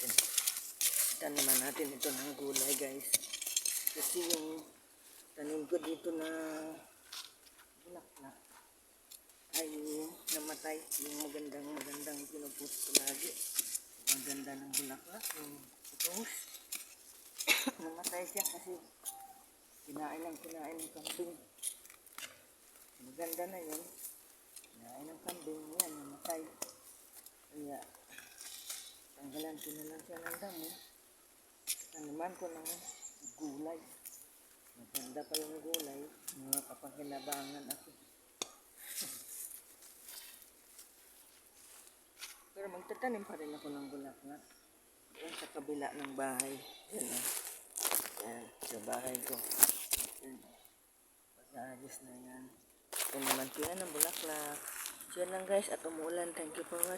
natin. Taniman natin ito ng gulay guys. Kasi yung tanim ko dito na bulaklak ay namatay. Yung magandang pinupost ko lagi. Ang ganda ng bulaklak. Yung rose. Namatay siya kasi kinain ng kambing. Maganda na yun. Kinain ng kambing. Yan, namatay. Kaya tanggalan ko na lang siya ng damo. Taniman ko ng gulay. Maganda pa yung gulay. Mga kapakinabangan ako. Pero magtatanim pa rin ako ng bulaklak. Yan sa kabila ng bahay. Yan o. Yan, sa bahay ko. Yan. Pag-aayos na yan. Taniman ko yan ng bulaklak. So yan lang guys, at umuulan. Thank you for watching.